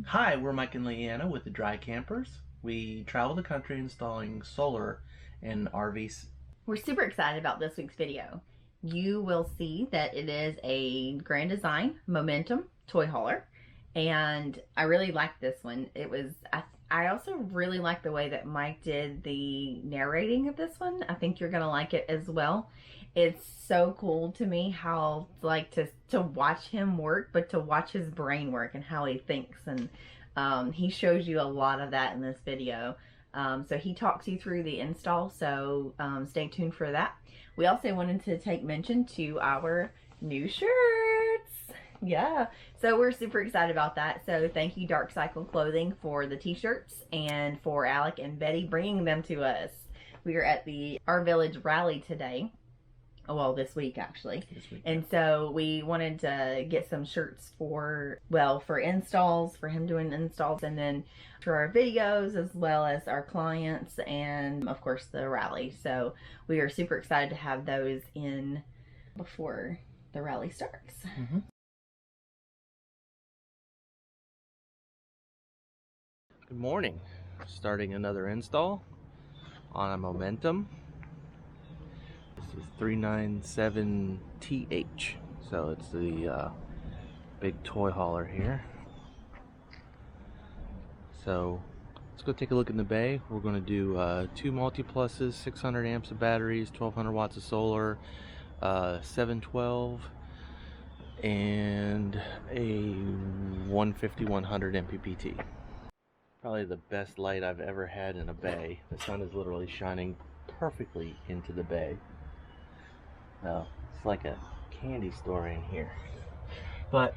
Hi, we're Mike and Leanna with the Dry Campers. We travel the country installing solar in RVs. We're super excited about this week's video. You will see that it is a Grand Design Momentum toy hauler, and I really like this one. I also really like the way that Mike did the narrating of this one. I think you're gonna like it as well. It's so cool to me how to watch him work, but to watch his brain work and how he thinks, and he shows you a lot of that in this video. So he talks you through the install, so stay tuned for that. We also wanted to take mention to our new shirts. Yeah, so we're super excited about that. So thank you, Dark Cycle Clothing, for the t-shirts, and for Alec and Betty bringing them to us. We are at our village rally today. Well, this week actually. And so we wanted to get some shirts for installs, for him doing installs, and then for our videos, as well as our clients, and of course the rally. So we are super excited to have those in before the rally starts. Good morning. Starting another install on a Momentum. This is 397TH. So it's the big toy hauler here. So let's go take a look in the bay. We're going to do 2 MultiPluses, 600 amps of batteries, 1200 watts of solar, 712, and a 150-100 MPPT. Probably the best light I've ever had in a bay. The sun is literally shining perfectly into the bay. Well, it's like a candy store in here. But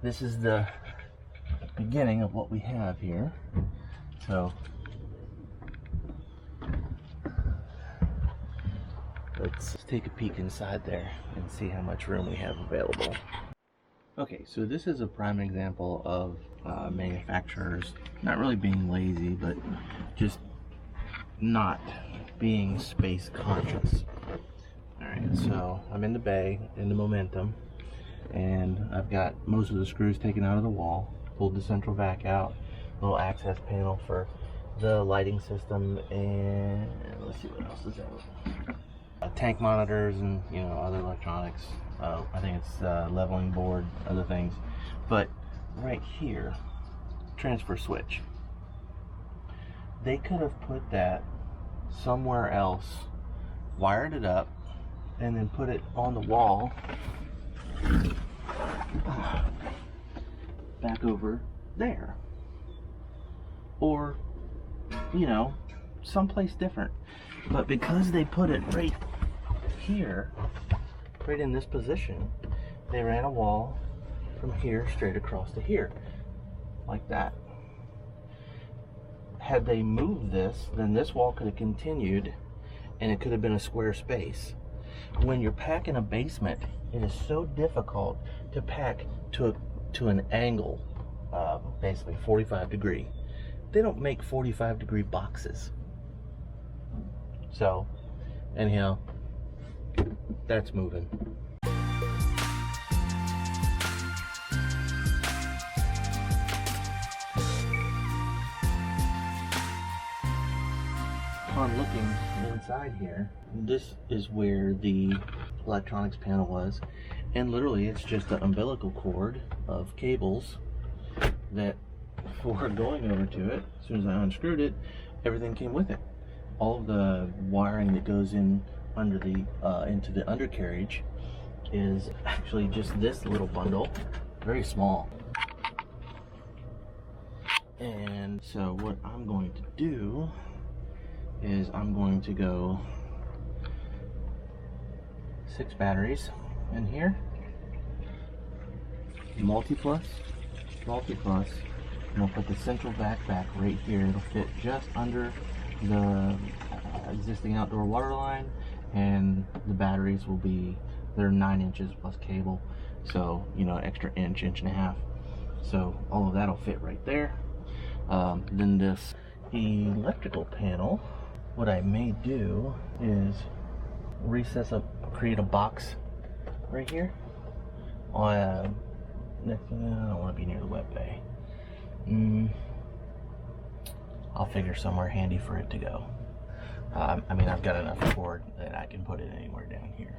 this is the beginning of what we have here. So let's take a peek inside there and see how much room we have available. Okay, so this is a prime example of manufacturers not really being lazy, but just not being space conscious. Alright, so I'm in the bay, in the Momentum, and I've got most of the screws taken out of the wall, pulled the central vac out, little access panel for the lighting system, and let's see what else is out. Tank monitors and other electronics. I think it's leveling board, other things. But right here, transfer switch. They could have put that somewhere else, wired it up, and then put it on the wall back over there, or someplace different. But because they put it right here, right in this position, they ran a wall from here straight across to here, like that. Had they moved this, then this wall could have continued and it could have been a square space. When you're packing a basement, it is so difficult to pack to an angle, basically 45 degree. They don't make 45 degree boxes. So anyhow, that's moving. Upon looking inside here, this is where the electronics panel was, and literally it's just the umbilical cord of cables that, for going over to it, as soon as I unscrewed it, everything came with it. All of the wiring that goes in under the into the undercarriage is actually just this little bundle, very small. And so what I'm going to do is I'm going to go 6 batteries in here, MultiPlus, and I'll put the central vac back right here. It'll fit just under the existing outdoor water line, and the batteries will be, they're 9 inches plus cable, so extra inch and a half, so all of that'll fit right there. Then this electrical panel, what I may do is create a box right here. I don't want to be near the wet bay. I'll figure somewhere handy for it to go. I mean, I've got enough cord that I can put it anywhere down here.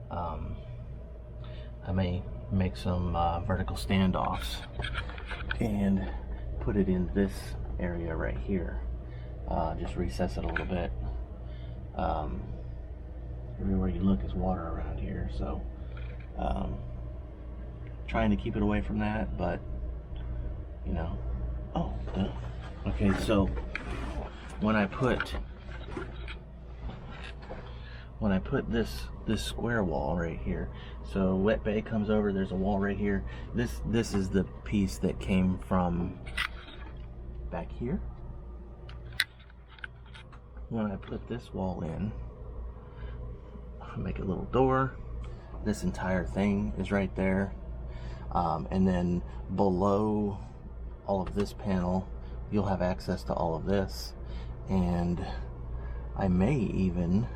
I may make some vertical standoffs and put it in this area right here. Just recess it a little bit. Everywhere you look is water around here, so trying to keep it away from that, but you know. Oh, okay, so when I put this square wall right here, so wet bay comes over, there's a wall right here. This is the piece that came from back here. When I put this wall in, I'll make a little door. This entire thing is right there, and then below all of this panel you'll have access to all of this, and I may even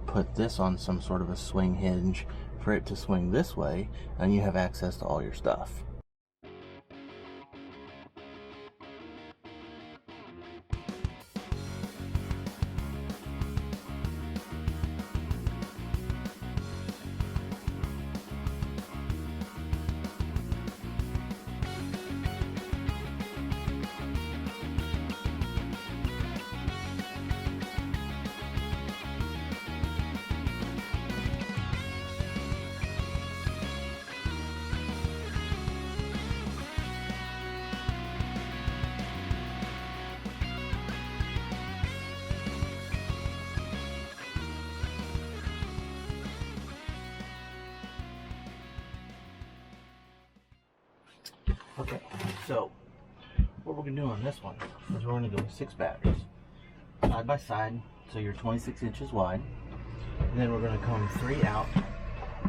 put this on some sort of a swing hinge for it to swing this way, and you have access to all your stuff. Okay, so what we're going to do on this one is we're going to go with 6 batteries, side by side, so you're 26 inches wide. And then we're going to come 3 out,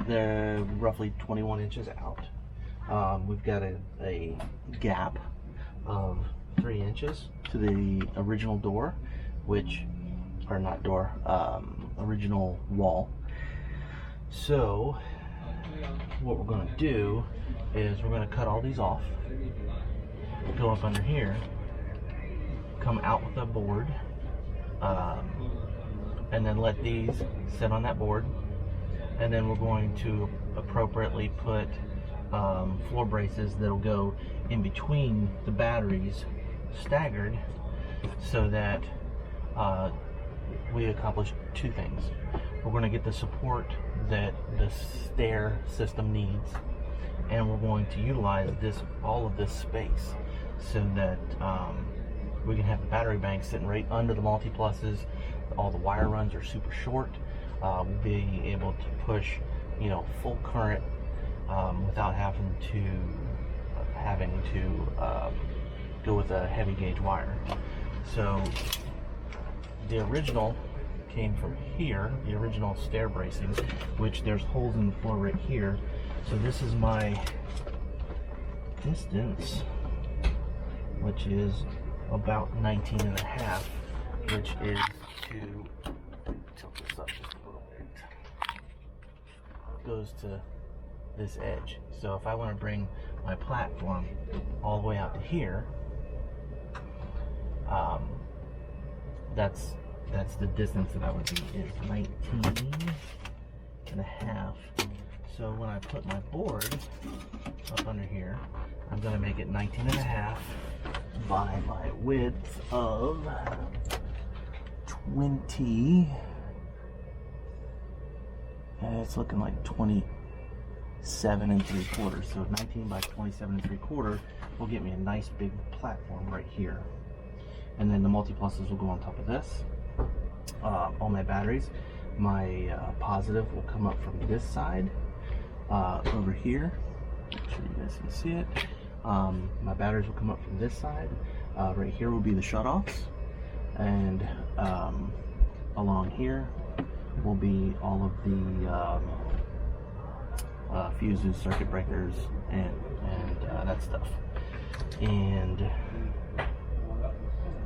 they're roughly 21 inches out. We've got a gap of 3 inches to the original door, or not door, original wall. So what we're going to do is we're going to cut all these off, go up under here, come out with a board, and then let these sit on that board, and then we're going to appropriately put floor braces that'll go in between the batteries, staggered, so that we accomplish 2 things. We're going to get the support that the stair system needs, and we're going to utilize all of this space so that we can have the battery bank sitting right under the MultiPluses. All the wire runs are super short. We'll be able to push, full current without having to go with a heavy gauge wire. So the original came from here, the original stair bracing, which there's holes in the floor right here. So this is my distance, which is about 19 and a half, which is to tilt this up just a little bit. Goes to this edge. So if I want to bring my platform all the way out to here, that's the distance that I would be, is 19 and a half. So when I put my board up under here, I'm going to make it 19 and a half by my width of 20, and it's looking like 27 3/4. So 19 by 27 3/4 will get me a nice big platform right here. And then the MultiPluses will go on top of this. All my batteries, my positive will come up from this side over here. Make sure you guys can see it. My batteries will come up from this side. Right here will be the shutoffs, and along here will be all of the fuses, circuit breakers, and that stuff. And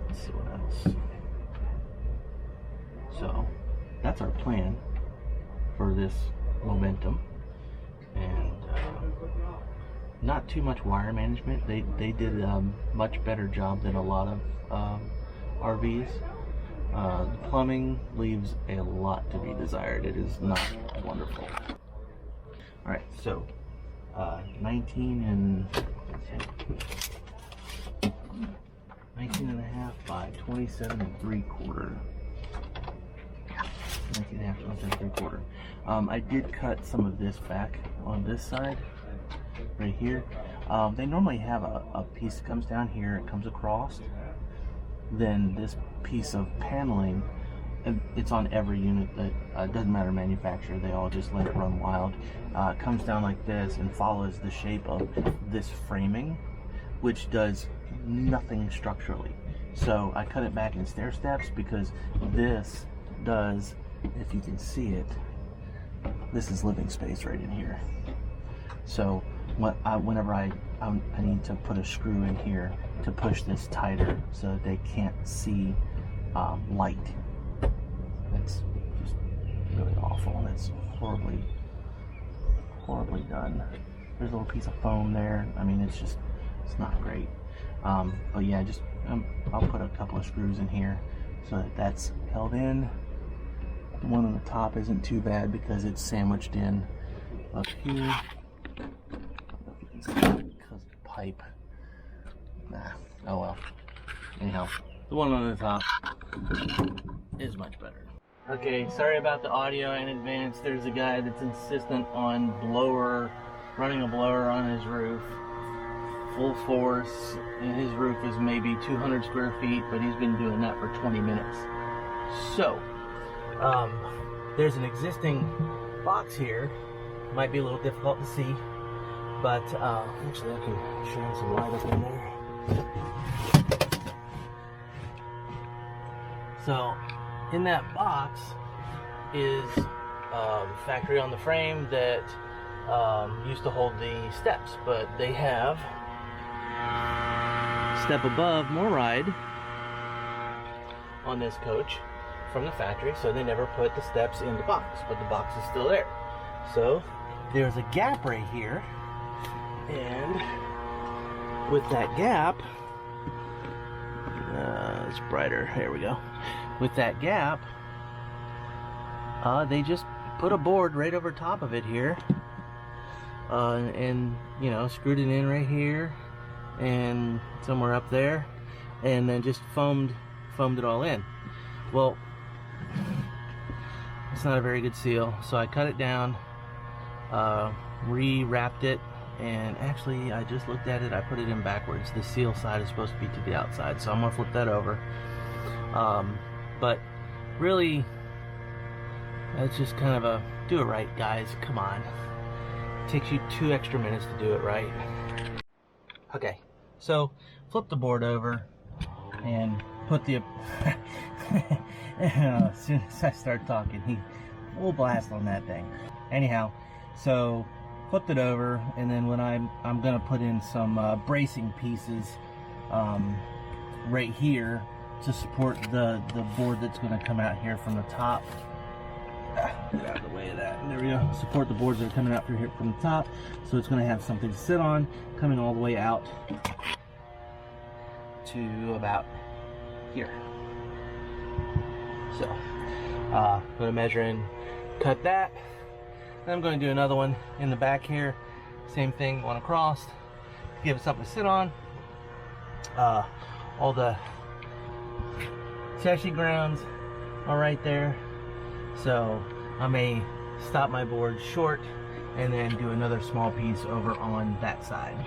let's see what else. So that's our plan for this momentum, and not too much wire management. They did a much better job than a lot of RVs. The plumbing leaves a lot to be desired. It is not wonderful. All right, so 19 and a half by 27 3/4. 19 and a half, 27 3/4. I did cut some of this back on this side, right here. They normally have a piece that comes down here, it comes across. Then this piece of paneling, it's on every unit that doesn't matter manufacturer, they all just let it run wild. Comes down like this and follows the shape of this framing, which does nothing structurally. So I cut it back in stair steps because this does, if you can see it, this is living space right in here. So whenever I need to put a screw in here to push this tighter so that they can't see light. It's just really awful. It's horribly done. There's a little piece of foam there. I mean, it's not great. But yeah, just I'll put a couple of screws in here so that that's held in. The one on the top isn't too bad because it's sandwiched in up here. Because the pipe. Nah. Oh well. Anyhow, the one on the top is much better. Okay, sorry about the audio in advance. There's a guy that's insistent on running a blower on his roof, full force, and his roof is maybe 200 square feet, but he's been doing that for 20 minutes. So, there's an existing box here. Might be a little difficult to see, but actually I can shine some light up in there. So, in that box is factory on the frame that used to hold the steps, but they have step above more ride on this coach from the factory, so they never put the steps in the box, but the box is still there. So there's a gap right here, and with that gap, it's brighter, here we go. With that gap, they just put a board right over top of it here, and you know, screwed it in right here and somewhere up there, and then just foamed it all in. Well, it's not a very good seal, so I cut it down, re-wrapped it, and actually I just looked at it, I put it in backwards. The seal side is supposed to be to the outside, so I'm gonna flip that over. But really, it's just kind of a do it right, guys, come on. It takes you 2 extra minutes to do it right. Okay, so flip the board over and put the as soon as I start talking, he will blast on that thing. Anyhow, so flipped it over, and then when I'm gonna put in some bracing pieces right here to support the board that's gonna come out here from the top. Get out of the way of that. There we go. Support the boards that are coming out through here from the top, so it's gonna have something to sit on, coming all the way out to about here. So, I'm gonna measure and cut that. Then I'm going to do another one in the back here. Same thing, one across. Give it something to sit on. All the chassis grounds are right there. So I may stop my board short and then do another small piece over on that side.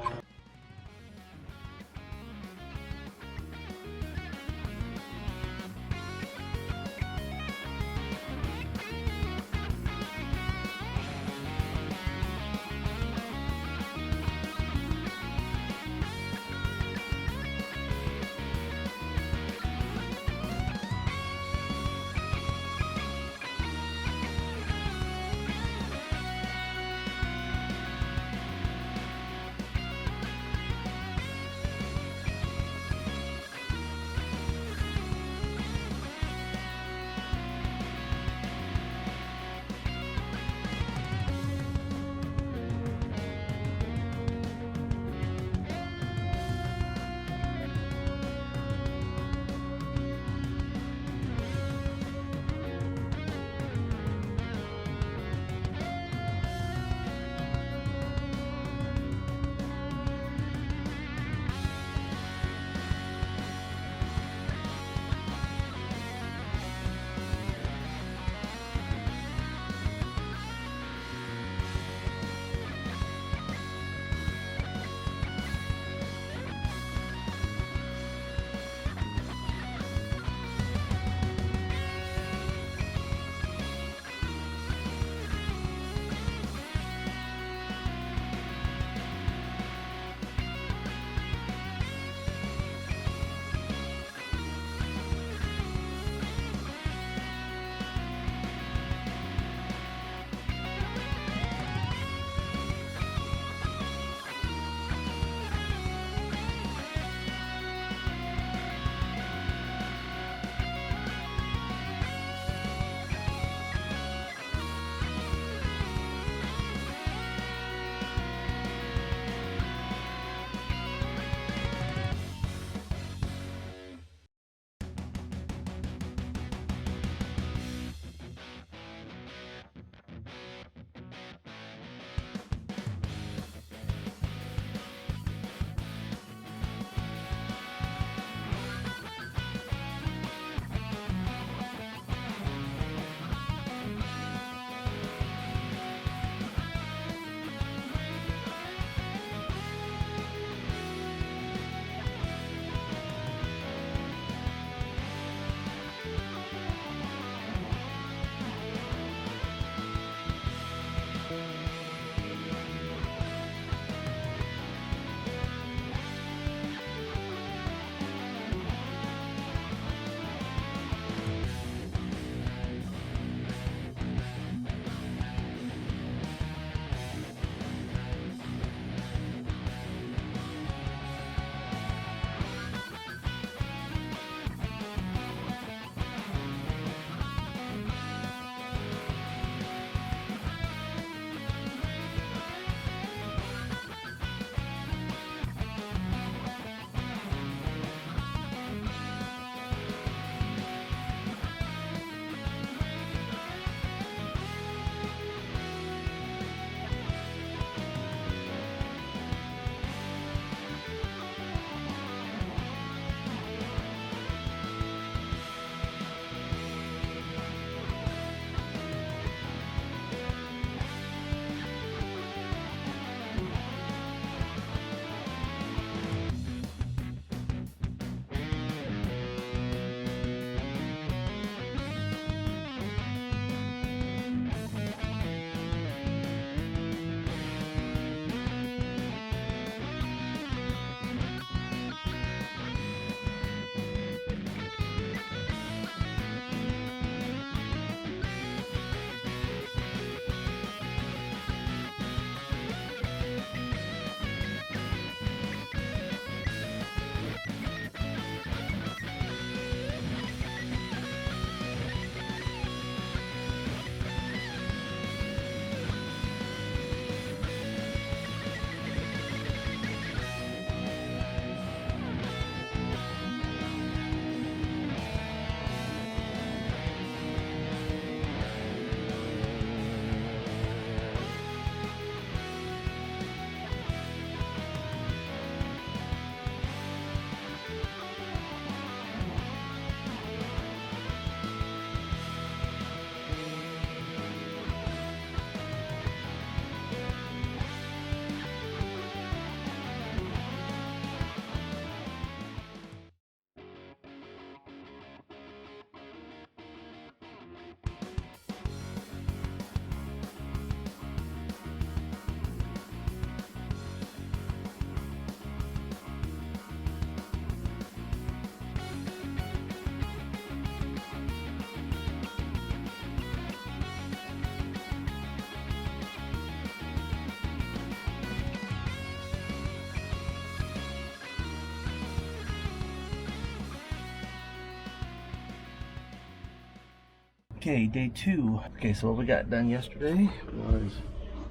Okay, day 2. Okay, so what we got done yesterday was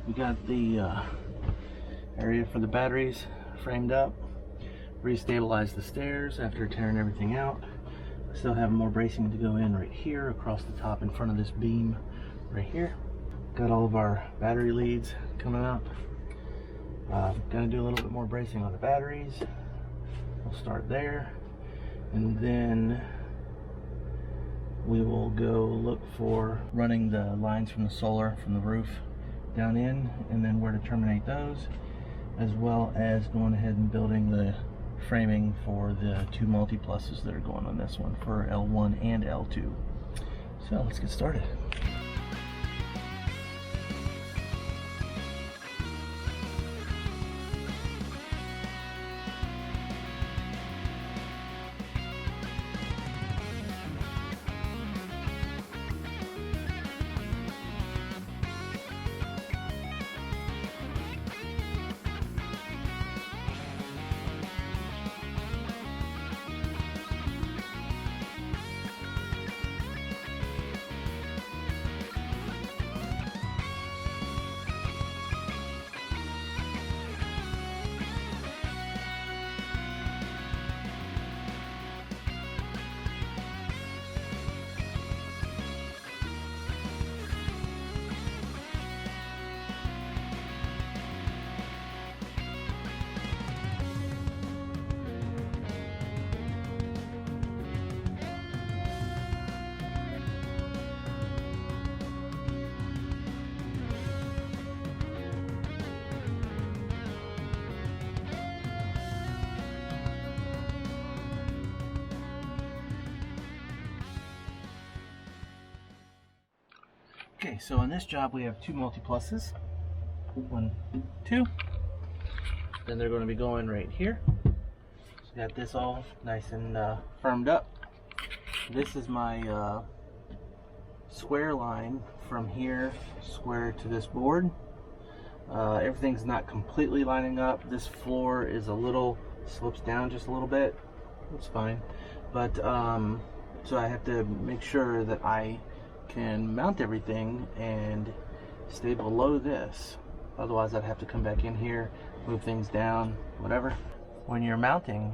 we got the area for the batteries framed up, restabilized the stairs after tearing everything out. Still have more bracing to go in right here across the top in front of this beam right here. Got all of our battery leads coming up. Gonna do a little bit more bracing on the batteries. We'll start there, and then we will go look for running the lines from the solar from the roof down in, and then where to terminate those, as well as going ahead and building the framing for the 2 MultiPluses that are going on this one for L1 and L2. So let's get started. Okay, so on this job we have 2 MultiPluses. 1, 2. Then they're going to be going right here. So got this all nice and firmed up. This is my square line from here, square to this board. Everything's not completely lining up. This floor is a little, slopes down just a little bit. It's fine. But, so I have to make sure that I can mount everything and stay below this. Otherwise I'd have to come back in here, move things down, whatever. When you're mounting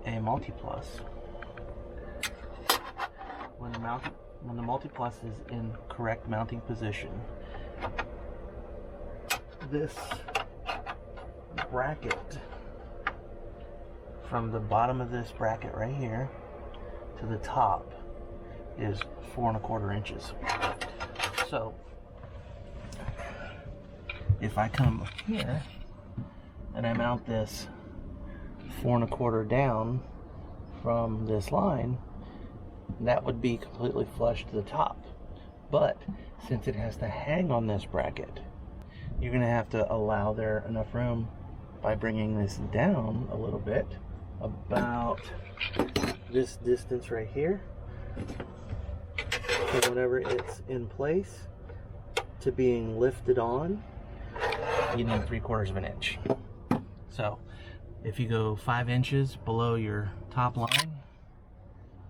a MultiPlus, when the MultiPlus is in correct mounting position, this bracket from the bottom of this bracket right here to the top is 4 1/4 inches. So if I come here and I mount this 4 1/4 down from this line, that would be completely flush to the top. But since it has to hang on this bracket, you're going to have to allow there enough room by bringing this down a little bit, about this distance right here. So whenever it's in place to being lifted on, you need 3/4 inch. So if you go 5 inches below your top line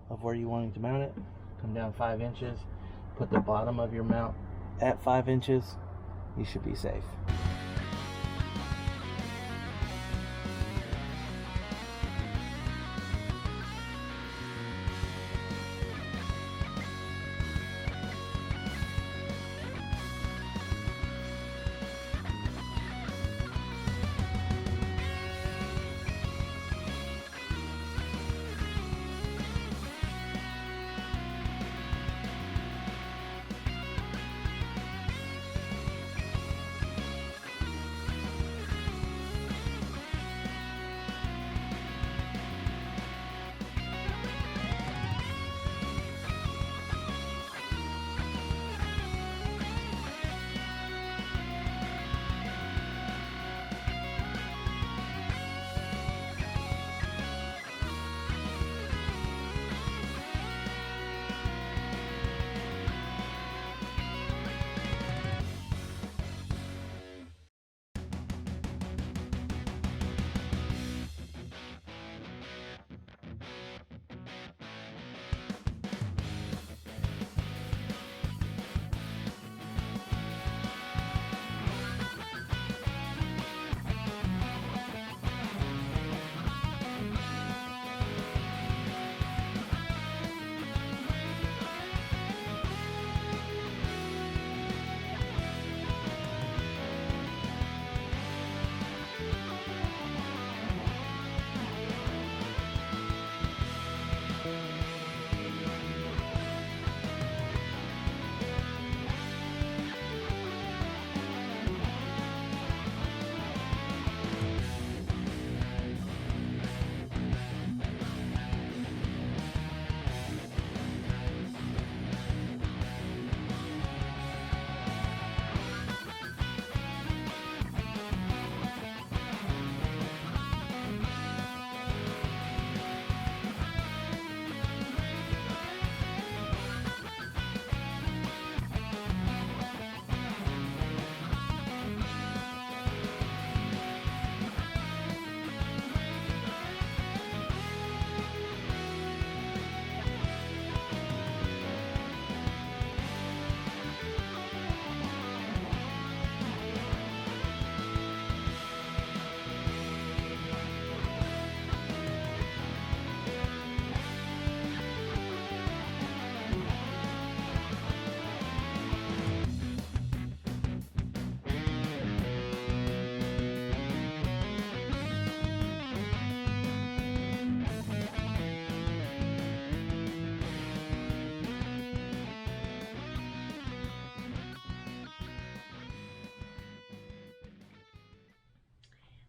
of where you're wanting to mount it, come down 5 inches, put the bottom of your mount at 5 inches, you should be safe.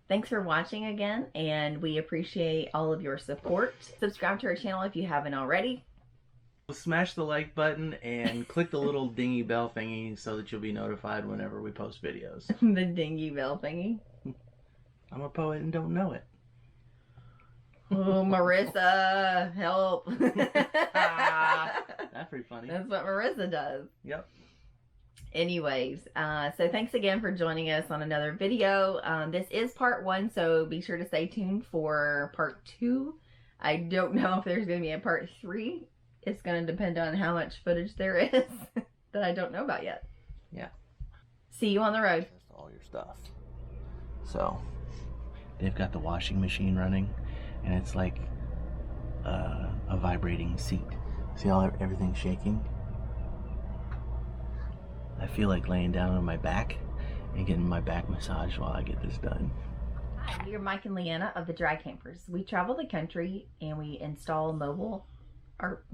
Thanks for watching again, and we appreciate all of your support. Subscribe to our channel if you haven't already. Smash the like button and click the little dingy bell thingy so that you'll be notified whenever we post videos. The dingy bell thingy. I'm a poet and don't know it. Oh, Marissa, help. That's pretty funny. That's what Marissa does. Yep. Anyways, so thanks again for joining us on another video. This is part 1, so be sure to stay tuned for part 2. I don't know if there's going to be a part 3. It's going to depend on how much footage there is that I don't know about yet. Yeah. See you on the road. That's all your stuff. So, they've got the washing machine running, and it's like a vibrating seat. See how everything's shaking? I feel like laying down on my back and getting my back massaged while I get this done. Hi, we are Mike and Leanna of the Dry Campers. We travel the country and we install mobile art.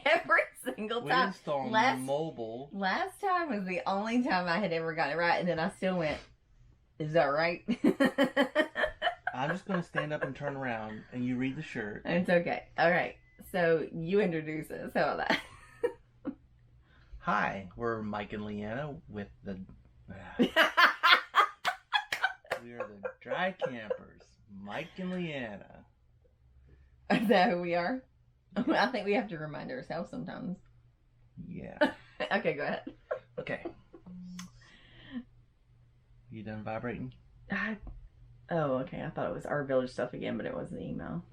Every single time. We install mobile. Last time was the only time I had ever gotten it right, and then I still went, is that right? I'm just going to stand up and turn around, and you read the shirt. It's okay. All right. So you introduce us. How about that? Hi, we're Mike and Leanna with the... we are the Dry Campers. Mike and Leanna. Is that who we are? I think we have to remind ourselves sometimes. Yeah. Okay, go ahead. Okay. You done vibrating? Oh, okay. I thought it was our village stuff again, but it was the email.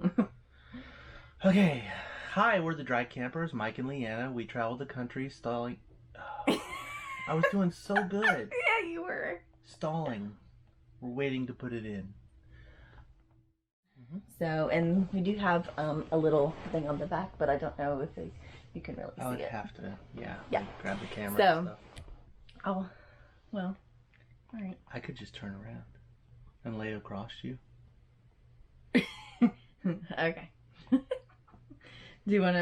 Okay. Hi, we're the Dry Campers, Mike and Leanna. We travel the country stalling. Oh, I was doing so good. Yeah, you were. Stalling. We're waiting to put it in. So, and we do have a little thing on the back, but I don't know if you can really see it. I would have to, yeah. Grab the camera So, and stuff. Oh, well, all right. I could just turn around and lay across you. Okay. Do you want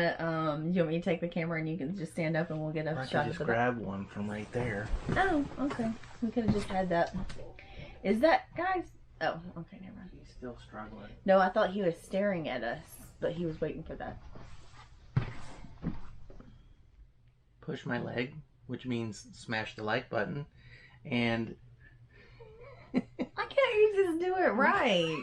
me to take the camera and you can just stand up and we'll get a I shot could of just the grab one from right there. Oh, okay. We could have just had that. Is that, guys? Oh, okay, never mind. He's still struggling. No, I thought he was staring at us, but he was waiting for that. Push my leg, which means smash the like button, and... Why can't you just do it right?